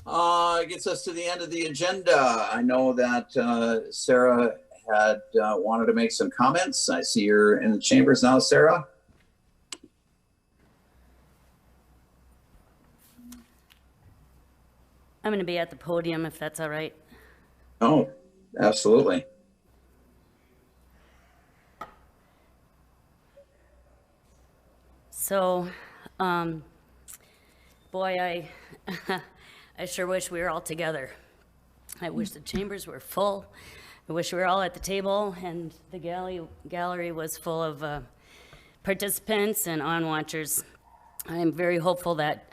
Gets us to the end of the agenda. I know that Sarah had wanted to make some comments. I see you're in the chambers now, Sarah. I'm going to be at the podium if that's all right. Oh, absolutely. So, boy, I sure wish we were all together. I wish the chambers were full. I wish we were all at the table and the gallery was full of participants and on-watchers. I'm very hopeful that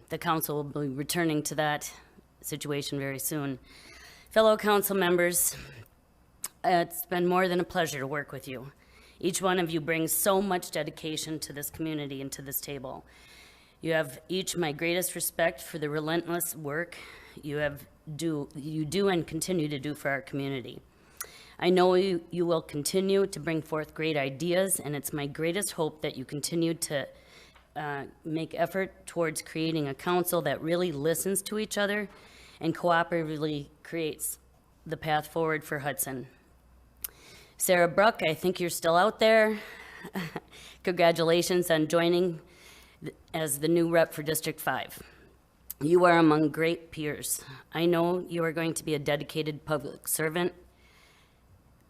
the council will be returning to that situation very soon. Fellow council members, it's been more than a pleasure to work with you. Each one of you brings so much dedication to this community and to this table. You have each my greatest respect for the relentless work you do and continue to do for our community. I know you will continue to bring forth great ideas, and it's my greatest hope that you continue to make effort towards creating a council that really listens to each other and cooperatively creates the path forward for Hudson. Sarah Bruck, I think you're still out there. Congratulations on joining as the new rep for District 5. You are among great peers. I know you are going to be a dedicated public servant,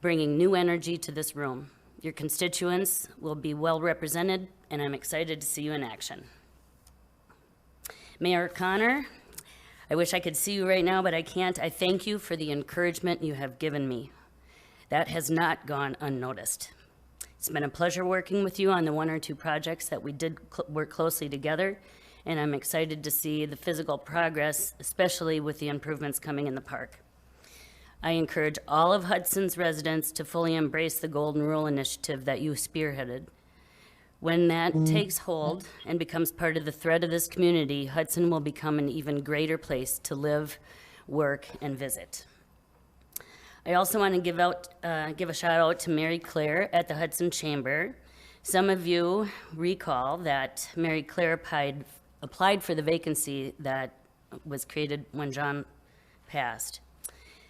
bringing new energy to this room. Your constituents will be well represented, and I'm excited to see you in action. Mayor Connor, I wish I could see you right now, but I can't. I thank you for the encouragement you have given me. That has not gone unnoticed. It's been a pleasure working with you on the one or two projects that we did work closely together, and I'm excited to see the physical progress, especially with the improvements coming in the park. I encourage all of Hudson's residents to fully embrace the Golden Rule initiative that you spearheaded. When that takes hold and becomes part of the thread of this community, Hudson will become an even greater place to live, work, and visit. I also want to give a shout out to Mary Claire at the Hudson Chamber. Some of you recall that Mary Claire applied for the vacancy that was created when John passed.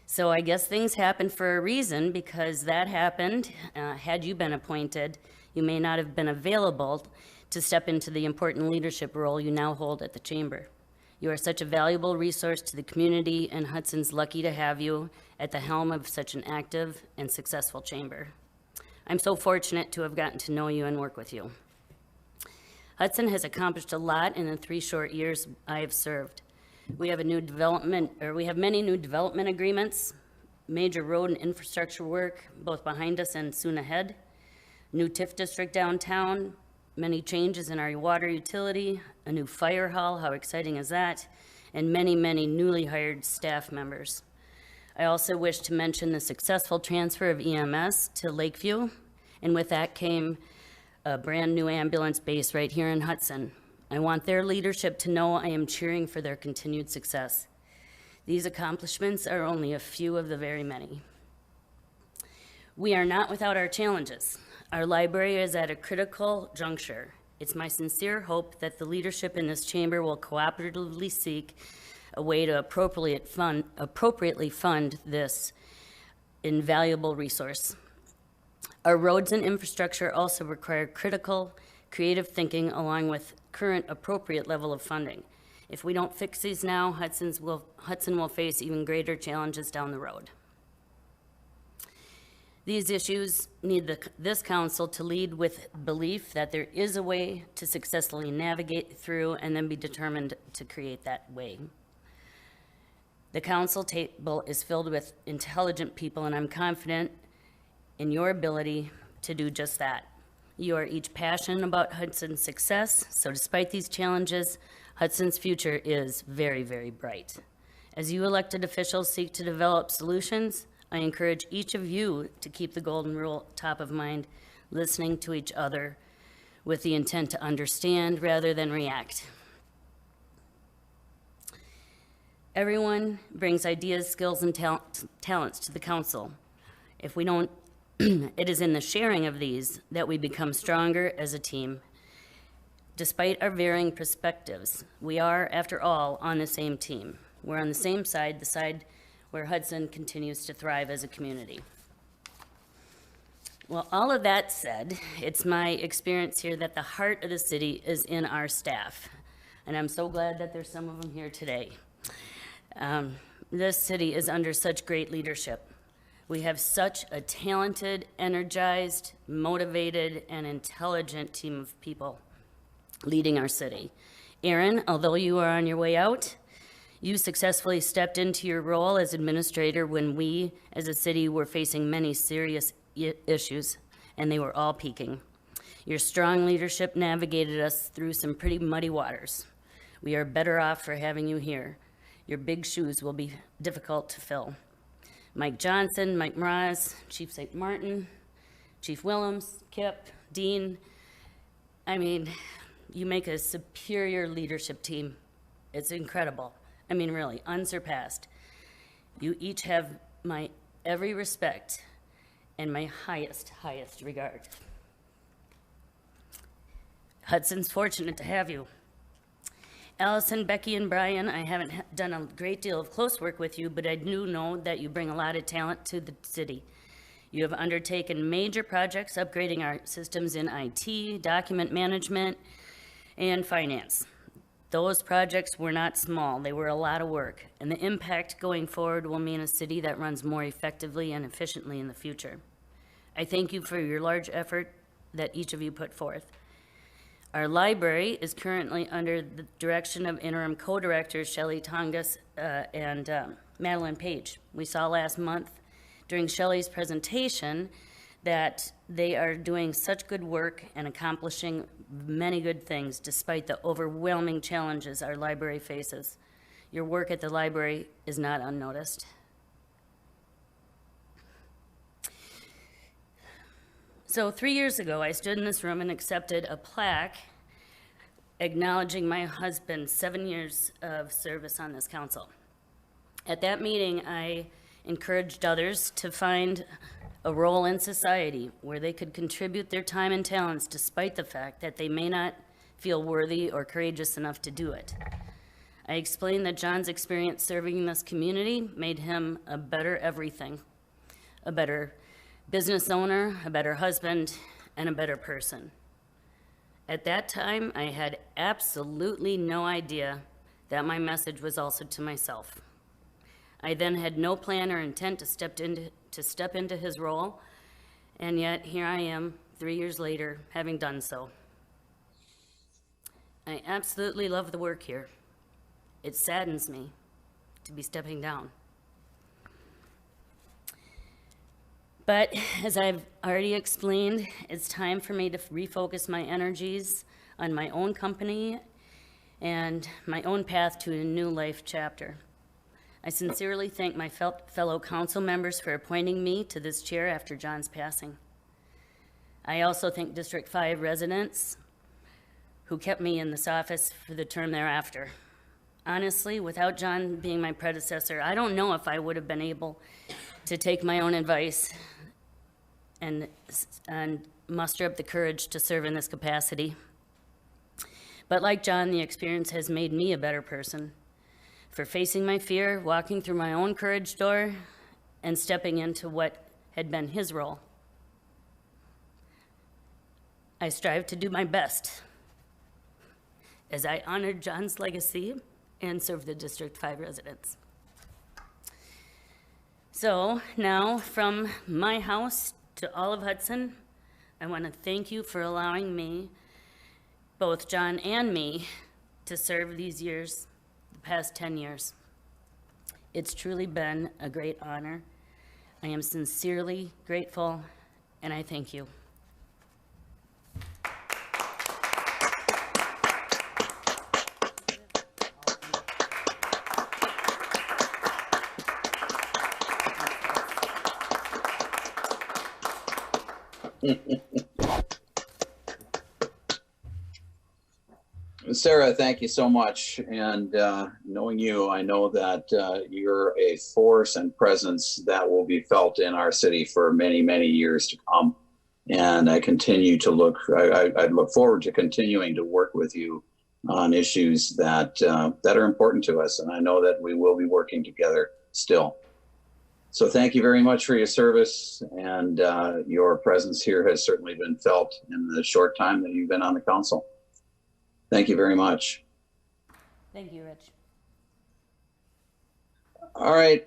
So I guess things happened for a reason, because that happened. Had you been appointed, you may not have been available to step into the important leadership role you now hold at the Chamber. You are such a valuable resource to the community, and Hudson's lucky to have you at the helm of such an active and successful chamber. I'm so fortunate to have gotten to know you and work with you. Hudson has accomplished a lot in the 3 short years I have served. We have many new development agreements, major road and infrastructure work, both behind us and soon ahead, new TIF district downtown, many changes in our water utility, a new fire hall, how exciting is that, and many, many newly hired staff members. I also wish to mention the successful transfer of EMS to Lakeview, and with that came a brand new ambulance base right here in Hudson. I want their leadership to know I am cheering for their continued success. These accomplishments are only a few of the very many. We are not without our challenges. Our library is at a critical juncture. It's my sincere hope that the leadership in this chamber will cooperatively seek a way to appropriately fund this invaluable resource. Our roads and infrastructure also require critical, creative thinking along with current appropriate level of funding. If we don't fix these now, Hudson will face even greater challenges down the road. These issues need this council to lead with belief that there is a way to successfully navigate through and then be determined to create that way. The council table is filled with intelligent people, and I'm confident in your ability to do just that. You are each passionate about Hudson's success, so despite these challenges, Hudson's future is very, very bright. As you elected officials seek to develop solutions, I encourage each of you to keep the Golden Rule top of mind, listening to each other with the intent to understand rather than react. Everyone brings ideas, skills, and talents to the council. If we don't, it is in the sharing of these that we become stronger as a team. Despite our varying perspectives, we are, after all, on the same team. We're on the same side, the side where Hudson continues to thrive as a community. Well, all of that said, it's my experience here that the heart of the city is in our staff. And I'm so glad that there's some of them here today. This city is under such great leadership. We have such a talented, energized, motivated, and intelligent team of people leading our city. Aaron, although you are on your way out, you successfully stepped into your role as administrator when we, as a city, were facing many serious issues, and they were all peaking. Your strong leadership navigated us through some pretty muddy waters. We are better off for having you here. Your big shoes will be difficult to fill. Mike Johnson, Mike Mraz, Chief St. Martin, Chief Willems, Kip, Dean. I mean, you make a superior leadership team. It's incredible. I mean, really, unsurpassed. You each have my every respect and my highest regard. Hudson's fortunate to have you. Allison, Becky, and Brian, I haven't done a great deal of close work with you, but I do know that you bring a lot of talent to the city. You have undertaken major projects upgrading our systems in IT, document management, and finance. Those projects were not small, they were a lot of work, and the impact going forward will mean a city that runs more effectively and efficiently in the future. I thank you for your large effort that each of you put forth. Our library is currently under the direction of interim co-directors Shelley Tongas and Madeline Page. We saw last month during Shelley's presentation that they are doing such good work and accomplishing many good things despite the overwhelming challenges our library faces. Your work at the library is not unnoticed. So 3 years ago, I stood in this room and accepted a plaque acknowledging my husband's 7 years of service on this council. At that meeting, I encouraged others to find a role in society where they could contribute their time and talents despite the fact that they may not feel worthy or courageous enough to do it. I explained that John's experience serving in this community made him a better everything, a better business owner, a better husband, and a better person. At that time, I had absolutely no idea that my message was also to myself. I then had no plan or intent to step into his role, and yet here I am 3 years later, having done so. I absolutely love the work here. It saddens me to be stepping down. But as I've already explained, it's time for me to refocus my energies on my own company and my own path to a new life chapter. I sincerely thank my fellow council members for appointing me to this chair after John's passing. I also thank District 5 residents who kept me in this office for the term thereafter. Honestly, without John being my predecessor, I don't know if I would have been able to take my own advice and muster up the courage to serve in this capacity. But like John, the experience has made me a better person for facing my fear, walking through my own courage door, and stepping into what had been his role. I strive to do my best as I honor John's legacy and serve the District 5 residents. So now, from my house to all of Hudson, I want to thank you for allowing me, both John and me, to serve these years, the past 10 years. It's truly been a great honor. I am sincerely grateful, and I thank you. Sarah, thank you so much. And knowing you, I know that you're a force and presence that will be felt in our city for many, many years to come. And I continue to I look forward to continuing to work with you on issues that that are important to us. And I know that we will be working together still. So thank you very much for your service, and your presence here has certainly been felt in the short time that you've been on the council. Thank you very much. Thank you, Rich. All right.